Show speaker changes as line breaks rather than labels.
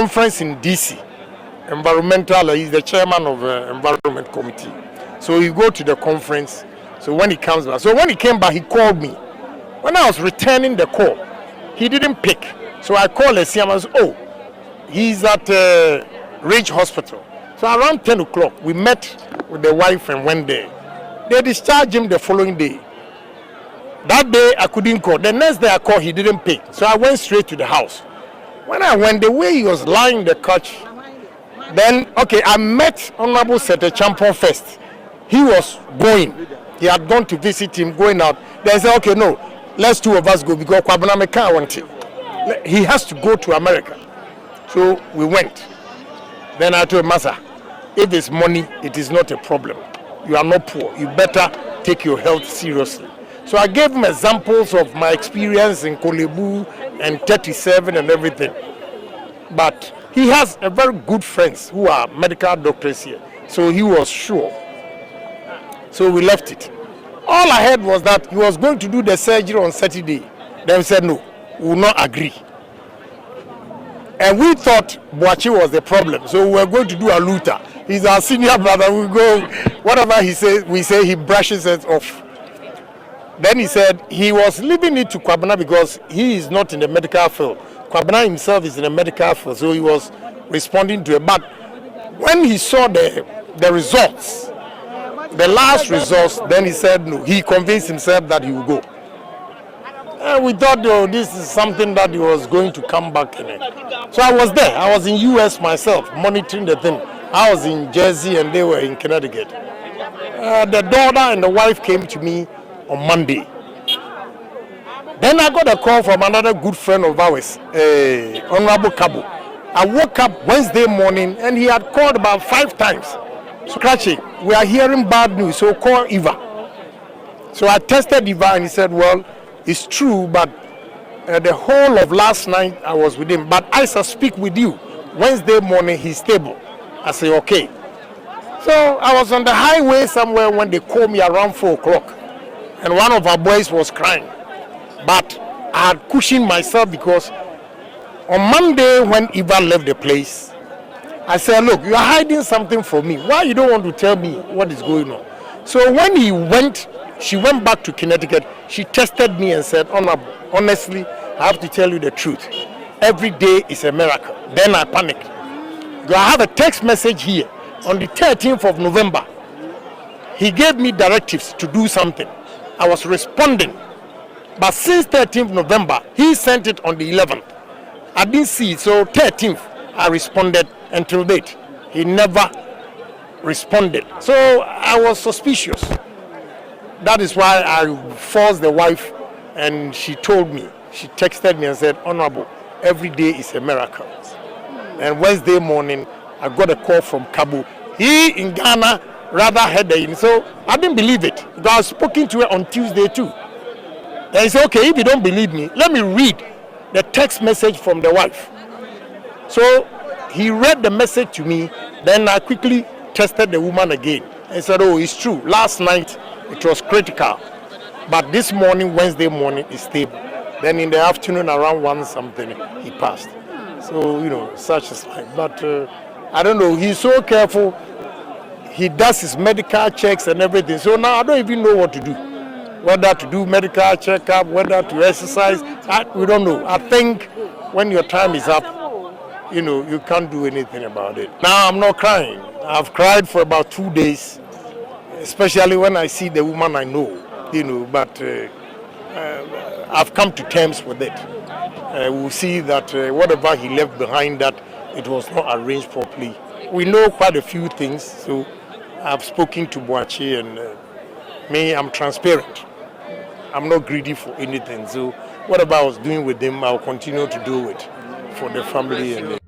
conference in DC, environmental, he's the chairman of the environment committee. So he go to the conference. So when he comes back, so when he came back, he called me. When I was returning the call, he didn't pick. So I called Assin and said, oh, he's at Ridge Hospital. So around 10 o'clock, we met with the wife and went there. They discharged him the following day. That day, I couldn't call. The next day I called, he didn't pick. So I went straight to the house. When I went, the way he was lying on the couch, then, okay, I met Honorable Sete Champon first. He was going. He had gone to visit him, going out. They said, okay, no, let's two of us go because Kwabena can't want him. He has to go to America. So we went. Then I told Masa, if it's money, it is not a problem. You are not poor. You better take your health seriously. So I gave him examples of my experience in Korle Bu and 37 and everything. But he has a very good friends who are medical doctors here. So he was sure. So we left it. All I heard was that he was going to do the surgery on Saturday. Then we said, no, we will not agree. And we thought Boachi was the problem. So we were going to do a luta. He's our senior brother. We go, whatever he says, we say he brushes it off. Then he said he was leaving it to Kwabena because he is not in the medical field. Kwabena himself is in the medical field, so he was responding to it. But when he saw the results, the last results, then he said no. He convinced himself that he would go. And we thought, oh, this is something that he was going to come back in it. So I was there. I was in US myself, monitoring the thing. I was in Jersey and they were in Connecticut. The daughter and the wife came to me on Monday. Then I got a call from another good friend of ours, Honorable Cabo. I woke up Wednesday morning and he had called about 5 times. Scratchy, we are hearing bad news, so call Eva. So I tested Eva and he said, well, it's true, but the whole of last night I was with him. But I shall speak with you. Wednesday morning he's stable. I say, okay. So I was on the highway somewhere when they called me around 4 o'clock. And one of our boys was crying. But I had cushioned myself because on Monday when Eva left the place, I said, look, you are hiding something from me. Why you don't want to tell me what is going on? So when she went back to Connecticut, she tested me and said, honestly, I have to tell you the truth. Every day is a miracle. Then I panicked. I have a text message here on the 13th of November. He gave me directives to do something. I was responding. But since 13th November, he sent it on the 11th. I didn't see it, so 13th, I responded until date. He never responded. So I was suspicious. That is why I forced the wife, and she told me, she texted me and said, Honorable, every day is a miracle. And Wednesday morning, I got a call from Cabo. He in Ghana rather had the, so I didn't believe it. Because I was speaking to her on Tuesday too. And he said, okay, if you don't believe me, let me read the text message from the wife. So he read the message to me, then I quickly tested the woman again. And said, oh, it's true. Last night, it was critical. But this morning, Wednesday morning, it's stable. Then in the afternoon, around 1 something, he passed. So, you know, such is life. But I don't know, he's so careful. He does his medical checks and everything. So now I don't even know what to do. Whether to do medical checkup, whether to exercise, we don't know. I think when your time is up, you know, you can't do anything about it. Now I'm not crying. I've cried for about 2 days, especially when I see the woman I know, you know, but I've come to terms with it. We'll see that whatever he left behind, that it was not arranged properly. We know quite a few things, so I've spoken to Boachi, and me, I'm transparent. I'm not greedy for anything, so whatever I was doing with him, I'll continue to do it for the family. And